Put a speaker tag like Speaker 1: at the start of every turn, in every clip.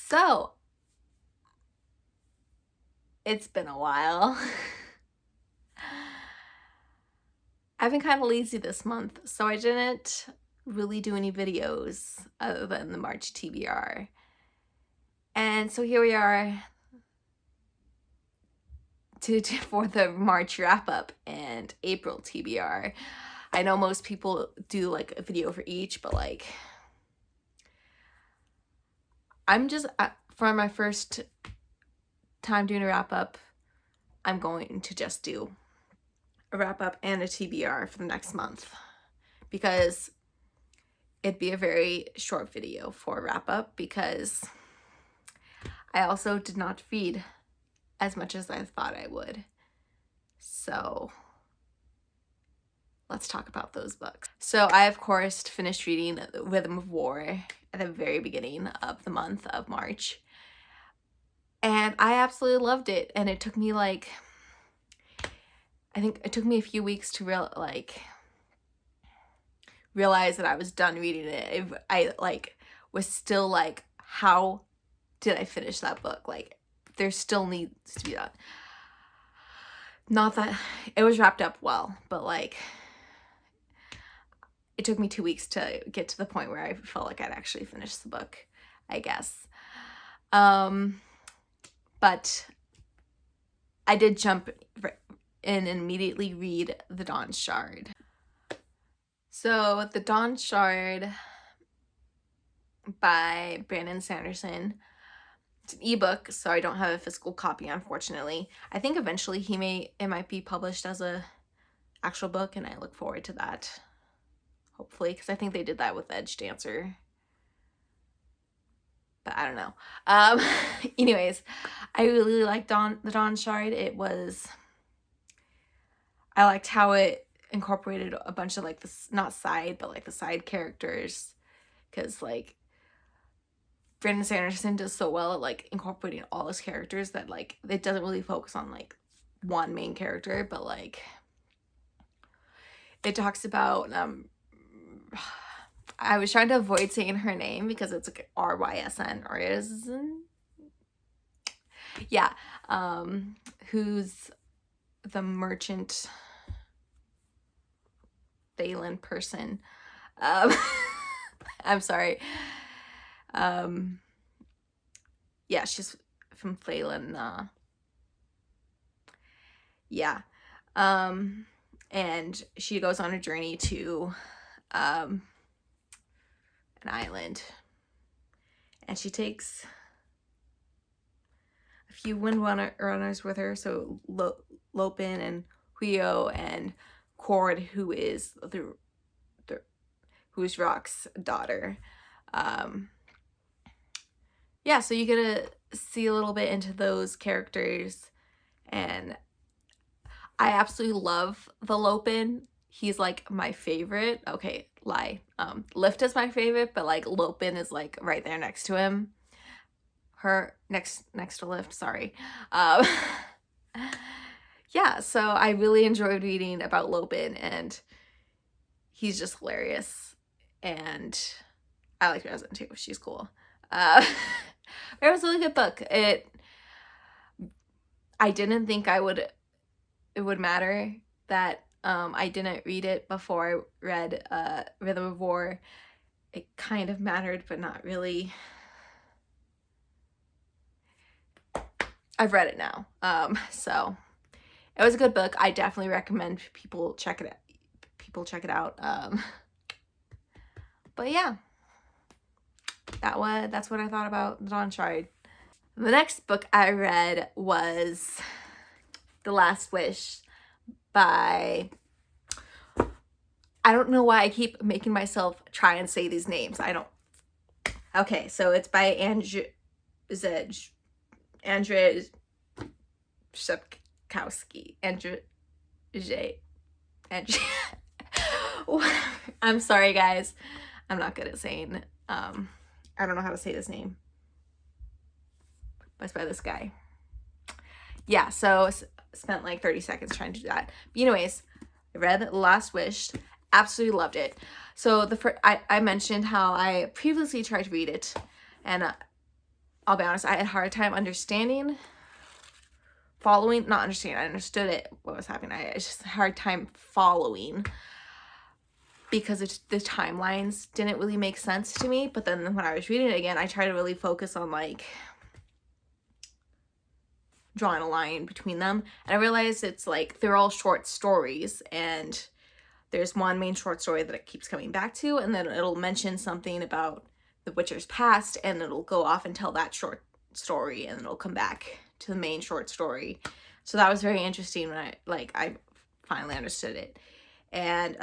Speaker 1: So, it's been a while. I've been kind of lazy this month, so I didn't really do any videos other than the March TBR. And so here we are for the March wrap-up and April TBR. I know most people do like a video for each, but like I'm just, for my first time doing a wrap-up, I'm going to just do a wrap-up and a TBR for the next month because it'd be a very short video for a wrap-up because I also did not read as much as I thought I would. So let's talk about those books. So I, of course, finished reading Rhythm of War at the very beginning of the month of March. And I absolutely loved it. And it took me like, I think it took me a few weeks to realize that I was done reading it. I was still like, how did I finish that book? Like, there still needs to be that. Not that it was wrapped up well, but like it took me 2 weeks to get to the point where I felt like I'd actually finished the book, I guess. But I did jump in and immediately read The Dawn Shard. So The Dawn Shard by Brandon Sanderson. It's an ebook, so I don't have a physical copy, unfortunately. I think eventually it might be published as a actual book, and I look forward to that, hopefully, because I think they did that with Edge Dancer. But I don't know. Anyways, I really liked The Dawn Shard. I liked how it incorporated a bunch of like this, not side, but like the side characters, because like Brandon Sanderson does so well at like incorporating all his characters that like it doesn't really focus on like one main character, but like it talks about I was trying to avoid saying her name because it's like R-Y-S-N, yeah, who's the merchant Thalen person. I'm sorry. Yeah, she's from Thalen. Yeah. And she goes on a journey to an island, and she takes a few wind runners with her, so Lopin and Huyo and Cord, who is Rock's daughter. Yeah, so you get to see a little bit into those characters, and I absolutely love the Lopin. He's like my favorite. Okay, lie. Lift is my favorite, but like Lopin is like right there next to him. Her next to Lift, sorry. Yeah, so I really enjoyed reading about Lopin, and he's just hilarious, and I like Resin too. She's cool. It was a really good book. I didn't think it would matter that I didn't read it before I read Rhythm of War. It kind of mattered, but not really. I've read it now. So it was a good book. I definitely recommend people check it out. But yeah, that's what I thought about The Dawn Shard. The next book I read was The Last Wish by, I don't know why I keep making myself try and say these names. Okay, so it's by Andrzej Sapkowski. I'm sorry, guys. I'm not good at saying, I don't know how to say this name. But it's by this guy. Yeah, so spent like 30 seconds trying to do that. But anyways, I read The Last Wish. Absolutely loved it. So I mentioned how I previously tried to read it, and I'll be honest, I had a hard time understanding, following, not understanding, I understood it, what was happening. I just had a hard time following because the timelines didn't really make sense to me. But then when I was reading it again, I tried to really focus on like drawing a line between them. And I realized it's like they're all short stories, and there's one main short story that it keeps coming back to, and then it'll mention something about the Witcher's past, and it'll go off and tell that short story, and it'll come back to the main short story. So that was very interesting when I finally understood it. And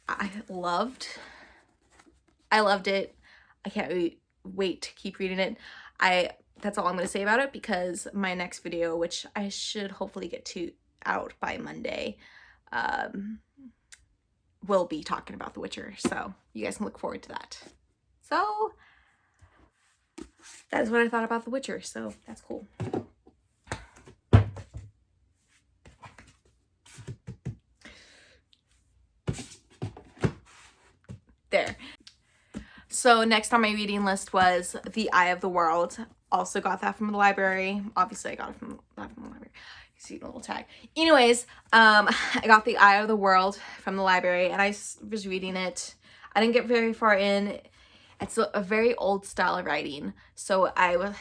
Speaker 1: I loved it. I can't wait to keep reading it. That's all I'm going to say about it, because my next video, which I should hopefully get out by Monday, will be talking about The Witcher. So you guys can look forward to that. So that is what I thought about The Witcher. So that's cool. There. So next on my reading list was The Eye of the World. Also got that from the library. Obviously I got it from the library. You see the little tag. Anyways, I got The Eye of the World from the library, and I was reading it. I didn't get very far in. It's a very old style of writing, so I've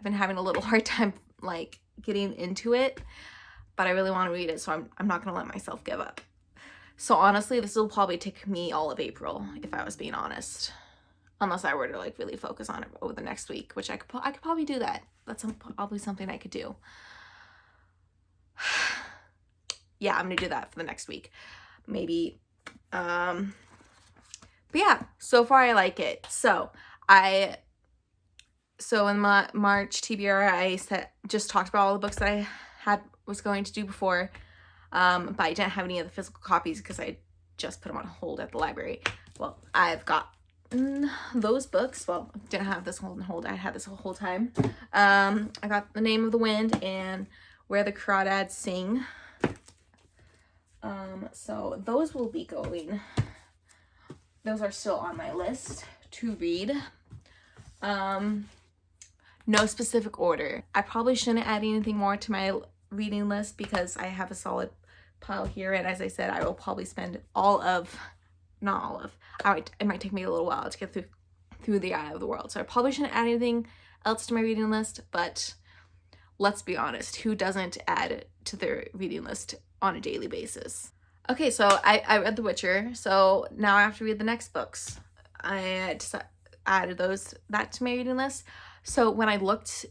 Speaker 1: been having a little hard time like getting into it, but I really want to read it, so I'm not gonna let myself give up. So honestly, this will probably take me all of April, if I was being honest. Unless I were to like really focus on it over the next week, which I could probably do that. That's probably something I could do. Yeah, I'm gonna do that for the next week, maybe. But yeah, so far I like it. So in my March TBR, I just talked about all the books that I was going to do before, but I didn't have any of the physical copies because I just put them on hold at the library. Well, I've got those books. Well, didn't have this on hold. I had this whole time. I got The Name of the Wind and Where the Crawdads Sing. So those will be going. Those are still on my list to read. No specific order. I probably shouldn't add anything more to my reading list because I have a solid pile here, and as I said, I will probably spend not all of, it might take me a little while to get through The Eye of the World. So I probably shouldn't add anything else to my reading list, but let's be honest, who doesn't add to their reading list on a daily basis? Okay, so I read The Witcher, so now I have to read the next books. I just added that to my reading list. So when I looked,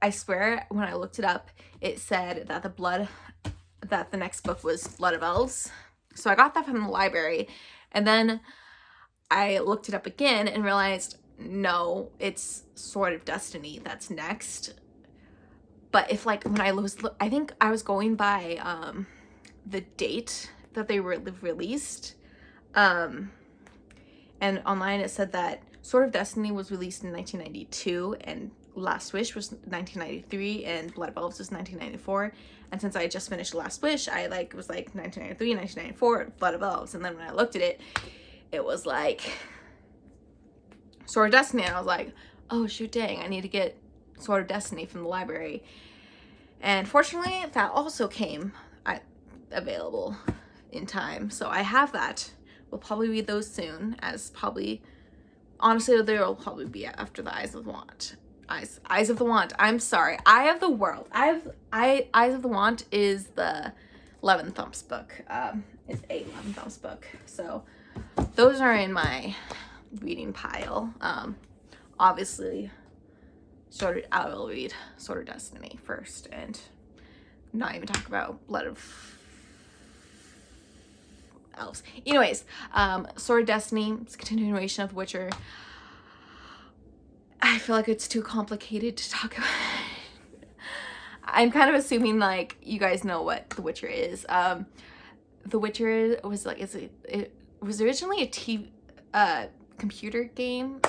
Speaker 1: I swear, when I looked it up, it said that the next book was Blood of Elves. So I got that from the library, and then I looked it up again and realized, no, it's Sword of Destiny that's next. But if like when I think I was going by the date that they were released, and online it said that Sword of Destiny was released in 1992, and Last Wish was 1993, and Blood of Elves was 1994. And since I just finished Last Wish, I was like 1993, 1994, Blood of Elves. And then when I looked at it, it was like Sword of Destiny, and I was like, oh shoot, dang, I need to get Sword of Destiny from the library. And fortunately, that also came available in time, so I have that. We'll probably read those soon, honestly, they will probably be after the Eyes of the Wand. Eyes of the Wand. I'm sorry. Eye of the World. Eyes of the Wand is the 11 Thumbs book. It's a 11 Thumbs book. So those are in my reading pile. Obviously, I will read Sword of Destiny first, and not even talk about Blood of Elves. Anyways, Sword of Destiny is a continuation of The Witcher. I feel like it's too complicated to talk about. I'm kind of assuming like you guys know what The Witcher is. The Witcher was like it was originally a computer game,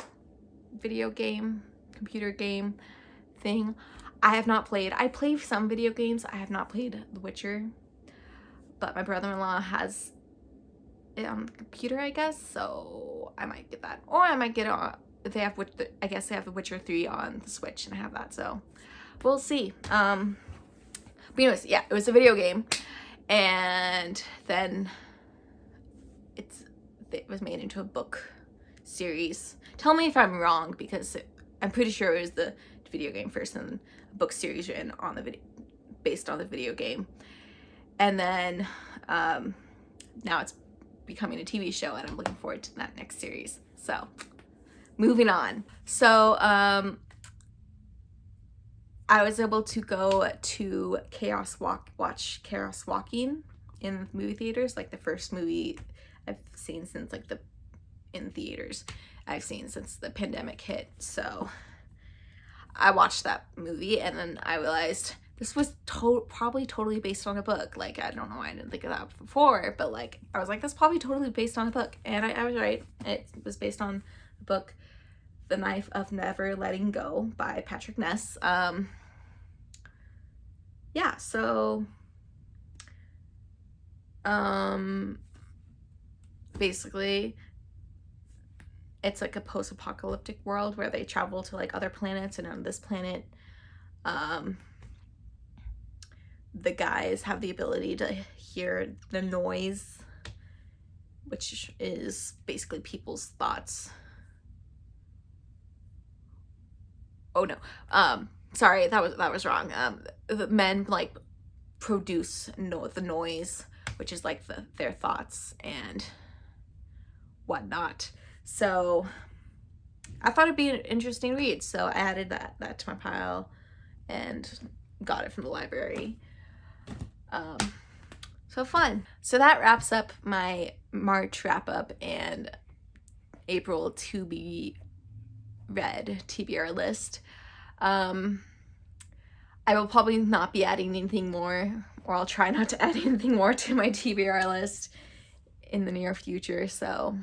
Speaker 1: video game, computer game thing. I play some video games. I have not played The Witcher, but my brother-in-law has it on the computer, I guess, so I might get that, or I might get it they have, I guess they have The Witcher 3 on the Switch, and I have that, so we'll see. But anyways, yeah, it was a video game, and then it was made into a book series. Tell me if I'm wrong, because I'm pretty sure it was the video game first and a book series written on the video, based on the video game, and then now it's becoming a TV show, and I'm looking forward to that next series. So moving on. So I was able to go to watch Chaos Walking in movie theaters, like the first movie I've seen since in theaters I've seen since the pandemic hit. So I watched that movie, and then I realized this was probably totally based on a book. Like, I don't know why I didn't think of that before, but like, I was like, that's probably totally based on a book. And I was right. It was based on the book The Knife of Never Letting Go by Patrick Ness. Yeah, so basically it's like a post-apocalyptic world where they travel to like other planets, and on this planet the guys have the ability to hear the noise, which is basically people's thoughts. Oh no, sorry, that was wrong. The men like produce the noise, which is like their thoughts and whatnot. So I thought it'd be an interesting read, so I added that to my pile and got it from the library. So fun. So that wraps up my March wrap up and April to be read TBR list. I will probably not be adding anything more, or I'll try not to add anything more to my TBR list in the near future, so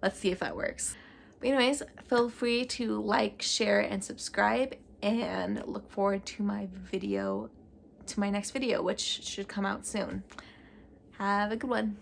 Speaker 1: let's see if that works. But anyways, feel free to like, share, and subscribe, and look forward to my next video, which should come out soon. Have a good one.